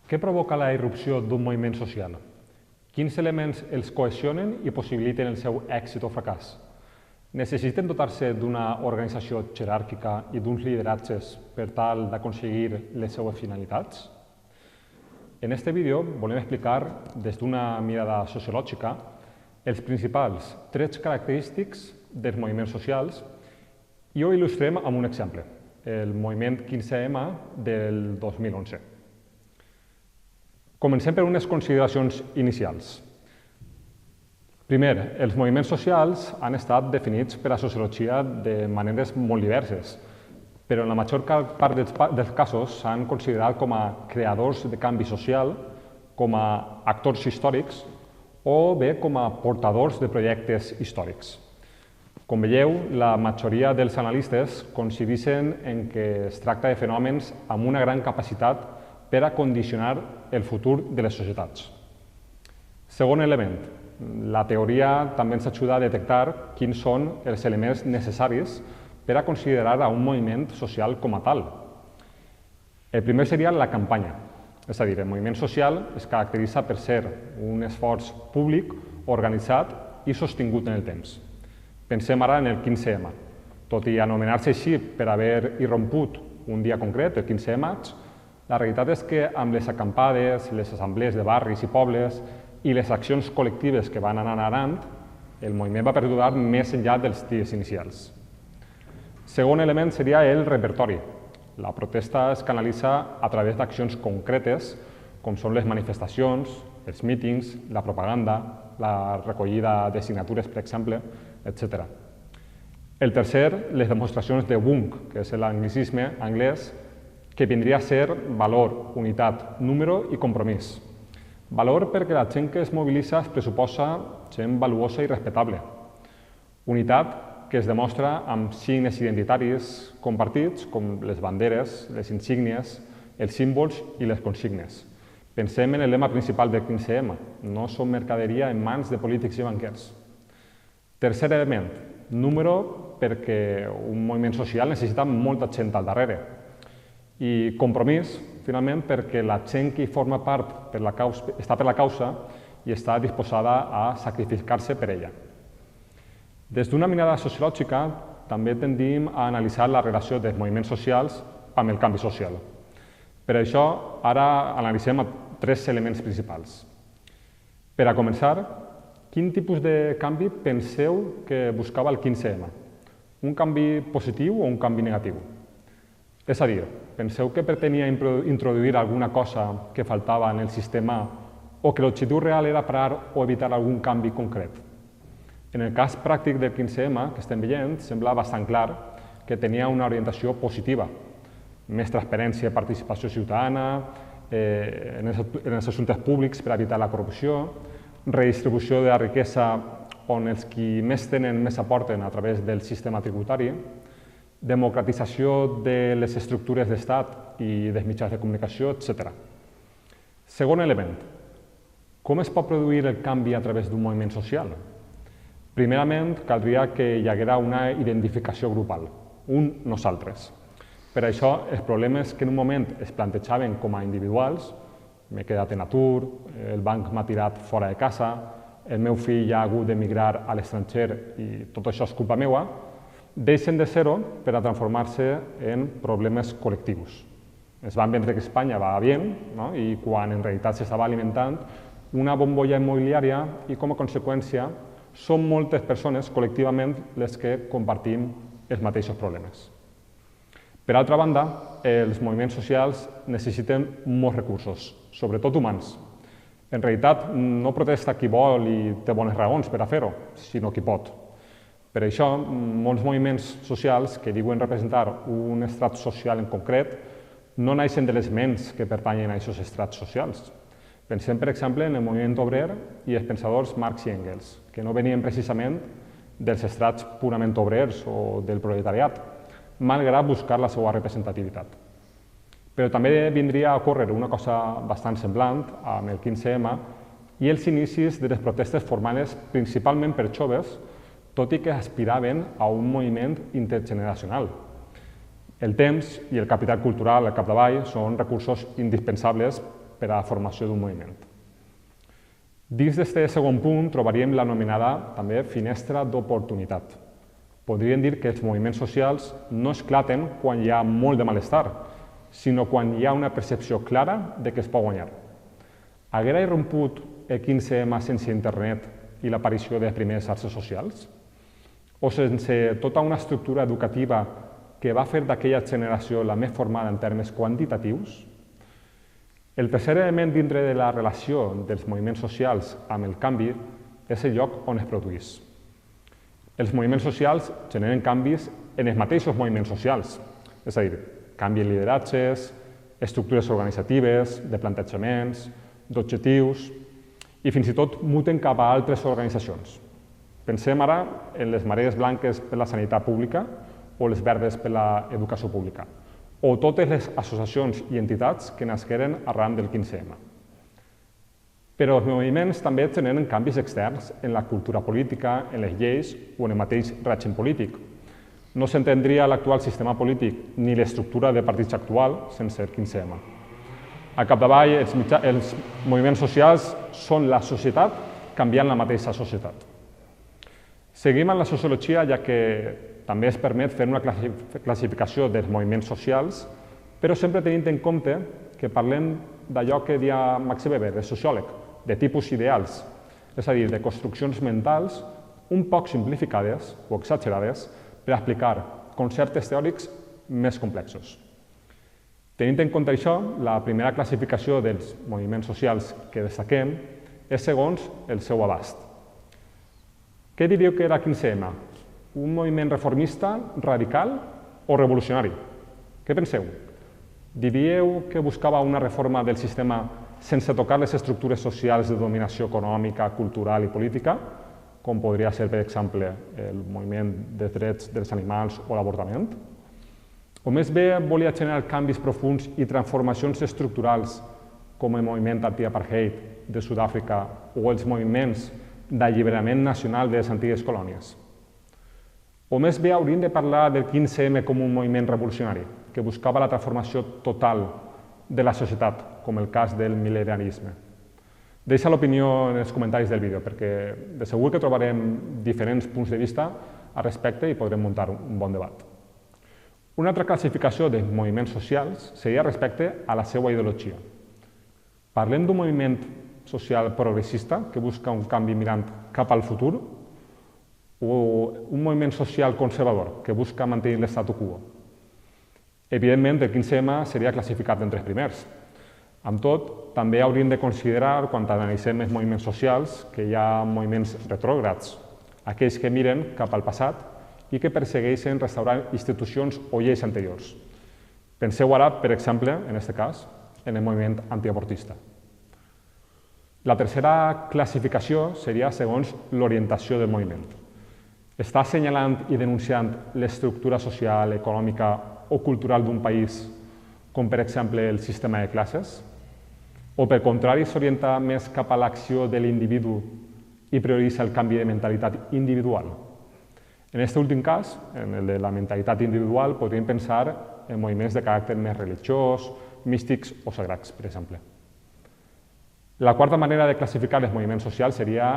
Què provoca la irrupció d'un moviment social? Quins elements els cohesionen i possibiliten el seu èxit o fracàs? Necessiten dotar-se d'una organització jeràrquica i d'uns lideratges per tal d'aconseguir les seues finalitats? En aquest vídeo volem explicar, des d'una mirada sociològica, els principals trets característics dels moviments socials i ho il·lustrem amb un exemple, el moviment 15M del 2011. Comencem per unes consideracions inicials. Primer, els moviments socials han estat definits per la sociologia de maneres molt diverses, però en la major part dels casos s'han considerat com a creadors de canvi social, com a actors històrics o bé com a portadors de projectes històrics. Com veieu, la majoria dels analistes coincideixen en que es tracta de fenòmens amb una gran capacitat per a condicionar el futur de les societats. Segon element, la teoria també ens ajuda a detectar quins són els elements necessaris per a considerar a un moviment social com a tal. El primer seria la campanya, és a dir, el moviment social es caracteritza per ser un esforç públic, organitzat i sostingut en el temps. Pensem ara en el 15M. Tot i anomenar-se així per haver irromput un dia concret, el 15 de maig, la realitat és que amb les acampades, les assemblees de barris i pobles i les accions col·lectives que van anar anant, el moviment va perdurar més enllà dels dies inicials. Segon element seria el repertori. La protesta es canalitza a través d'accions concretes, com són les manifestacions, els mítings, la propaganda, la recollida de signatures, per exemple, etc. El tercer, les demostracions de Wundt, que és l'anglicisme anglès, que vindria a ser valor, unitat, número i compromís. Valor perquè la gent que es mobilitza es pressuposa gent valuosa i respectable. Unitat que es demostra amb signes identitaris compartits, com les banderes, les insígnies, els símbols i les consignes. Pensem en el lema principal del 15M, no som mercaderia en mans de polítics i banquers. Tercer element, número perquè un moviment social necessita molta gent al darrere. I compromís, finalment, perquè la gent que hi forma part està per la causa i està disposada a sacrificar-se per ella. Des d'una mirada sociològica, també tendim a analitzar la relació dels moviments socials amb el canvi social. Per això, ara analitzem tres elements principals. Per a començar, quin tipus de canvi penseu que buscava el 15M? Un canvi positiu o un canvi negatiu? És a dir, penseu que pretenia introduir alguna cosa que faltava en el sistema o que l'objectiu real era parar o evitar algun canvi concret? En el cas pràctic del 15M, que estem veient, sembla bastant clar que tenia una orientació positiva. Més transparència i participació ciutadana, en els assumptes públics per evitar la corrupció, redistribució de la riquesa on els qui més tenen més aporten a través del sistema tributari, democratització de les estructures d'estat i dels mitjans de comunicació, etc. Segon element, com es pot produir el canvi a través d'un moviment social? Primerament, caldria que hi haguera una identificació grupal, un nosaltres. Per això, els problemes que en un moment es plantejaven com a individuals, m'he quedat en atur, el banc m'ha tirat fora de casa, el meu fill ha hagut d'emigrar a l'estranger i tot això és culpa meua, deixen de ser-ho per a transformar-se en problemes col·lectius. Es van vendre que Espanya va bé, i quan en realitat s'estava alimentant una bombolla immobiliària i com a conseqüència són moltes persones col·lectivament les que compartim els mateixos problemes. Per altra banda, els moviments socials necessiten molts recursos, sobretot humans. En realitat, no protesta qui vol i té bones raons per a fer-ho, sinó qui pot. Per això, molts moviments socials que diuen representar un estrat social en concret no naixen de les ments que pertanyen a aquests estrats socials. Pensem, per exemple, en el moviment obrer i els pensadors Marx i Engels, que no venien precisament dels estrats purament obrers o del proletariat, malgrat buscar la seva representativitat. Però també vindria a ocórrer una cosa bastant semblant amb el 15M i els inicis de les protestes formades principalment per joves, tot i que aspiraven a un moviment intergeneracional. El temps i el capital cultural al capdavall són recursos indispensables per a la formació d'un moviment. Dins d'aquest segon punt trobaríem l'anomenada també finestra d'oportunitat. Podríem dir que els moviments socials no esclaten quan hi ha molt de malestar, sinó quan hi ha una percepció clara de que es pot guanyar. Haguera irromput el 15M sense internet i l'aparició de les primeres xarxes socials? O sense tota una estructura educativa que va fer d'aquella generació la més formada en termes quantitatius? El tercer element dintre de la relació dels moviments socials amb el canvi és el lloc on es produeix. Els moviments socials generen canvis en els mateixos moviments socials, és a dir, canvien lideratges, estructures organitzatives, de plantejaments, d'objectius i fins i tot muten cap a altres organitzacions. Pensem ara en les marees blanques per la sanitat pública o les verdes per l'educació pública, o totes les associacions i entitats que nasqueren arran del 15M. Però els moviments també generen canvis externs en la cultura política, en les lleis o en el mateix règim polític. No s'entendria l'actual sistema polític ni l'estructura de partits actual sense el 15M. Al capdavall, els moviments socials són la societat canviant la mateixa societat. Seguim amb la sociologia, ja que també es permet fer una classificació dels moviments socials, però sempre tenint en compte que parlem d'allò que deia Max Weber, el sociòleg, de tipus ideals, és a dir, de construccions mentals un poc simplificades o exagerades per explicar conceptes teòrics més complexos. Tenint en compte això, la primera classificació dels moviments socials que destaquem és segons el seu abast. Què diríeu que era el 15M? Un moviment reformista, radical o revolucionari? Què penseu? Diríeu que buscava una reforma del sistema sense tocar les estructures socials de dominació econòmica, cultural i política, com podria ser, per exemple, el moviment de drets dels animals o l'avortament? O més bé volia generar canvis profunds i transformacions estructurals com el moviment anti-apartheid de Sud-àfrica o els moviments d'alliberament nacional de les antigues colònies? O més bé hauríem de parlar del 15M com un moviment revolucionari que buscava la transformació total de la societat, com el cas del mil·lennialisme? Deixa l'opinió en els comentaris del vídeo, perquè de segur que trobarem diferents punts de vista al respecte i podrem muntar un bon debat. Una altra classificació de moviments socials seria respecte a la seva ideologia. Parlem d'un moviment social progressista que busca un canvi mirant cap al futur o un moviment social conservador que busca mantenir l'statu quo. Evidentment, el 15M seria classificat entre els primers. Amb tot, també hauríem de considerar, quan analitzem els moviments socials, que hi ha moviments retrògrads, aquells que miren cap al passat i que persegueixen restaurar institucions o lleis anteriors. Penseu ara, per exemple, en aquest cas, en el moviment antiavortista. La tercera classificació seria segons l'orientació del moviment. Està assenyalant i denunciant l'estructura social, econòmica o cultural d'un país, com per exemple el sistema de classes? O per contrari s'orienta més cap a l'acció de l'individu i prioritza el canvi de mentalitat individual? En aquest últim cas, en el de la mentalitat individual, podríem pensar en moviments de caràcter més religiós, místics o sagrats, per exemple. La quarta manera de classificar els moviments socials seria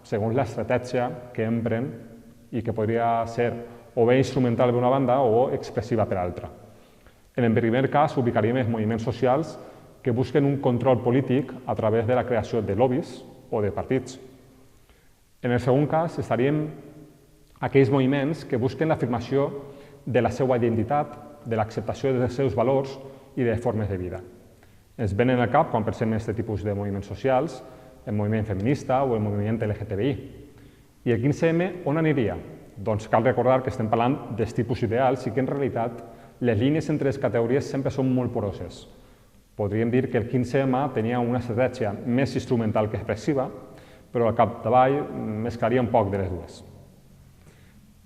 segons l'estratègia que empren i que podria ser o bé instrumental per una banda o expressiva per altra. En el primer cas, ubicaríem els moviments socials que busquen un control polític a través de la creació de lobbies o de partits. En el segon cas, estaríem aquells moviments que busquen l'afirmació de la seva identitat, de l'acceptació dels seus valors i de formes de vida. Ens venen al cap, quan pensem en aquest tipus de moviments socials, el moviment feminista o el moviment LGTBI. I el 15M on aniria? Doncs cal recordar que estem parlant dels tipus ideals i que en realitat les línies entre les categories sempre són molt poroses. Podríem dir que el 15M tenia una estratègia més instrumental que expressiva, però al capdavall mesclaria un poc de les dues.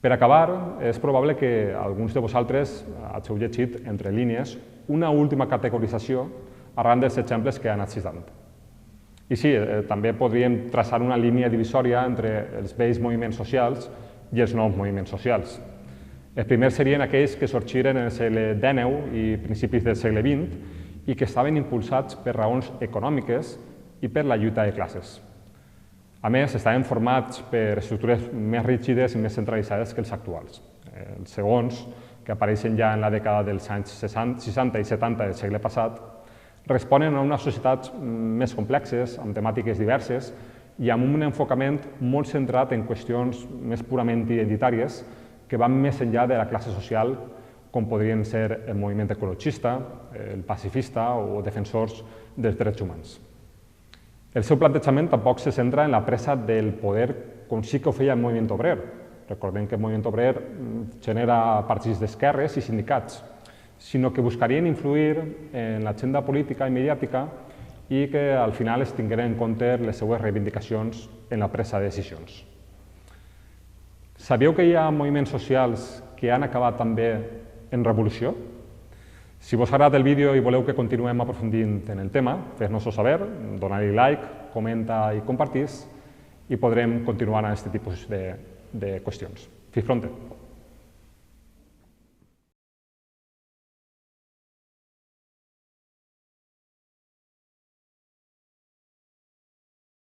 Per acabar, és probable que alguns de vosaltres hàgiu llegit entre línies una última categorització arran dels exemples que han anat citant. I sí, també podríem traçar una línia divisòria entre els vells moviments socials i els nous moviments socials. Els primers serien aquells que sorgiren en el segle XIX i principis del segle XX i que estaven impulsats per raons econòmiques i per la lluita de classes. A més, estaven formats per estructures més rígides i més centralitzades que els actuals. Els segons, que apareixen ja en la dècada dels anys 60 i 70 del segle passat, responen a unes societats més complexes, amb temàtiques diverses i amb un enfocament molt centrat en qüestions més purament identitàries que van més enllà de la classe social, com podrien ser el moviment ecologista, el pacifista o defensors dels drets humans. El seu plantejament tampoc se centra en la presa del poder com sí que ho feia el moviment obrer. Recordem que el moviment obrer genera partits d'esquerres i sindicats, sinó que buscarien influir en l'agenda política i mediàtica i que al final es tingueren en compte les seues reivindicacions en la presa de decisions. Sabíeu que hi ha moviments socials que han acabat també en revolució? Si vos agrada el vídeo i voleu que continuem aprofundint en el tema, fes-nos-ho saber, dona-li like, comenta i compartís i podrem continuar amb aquest tipus de qüestions. Fins pronte!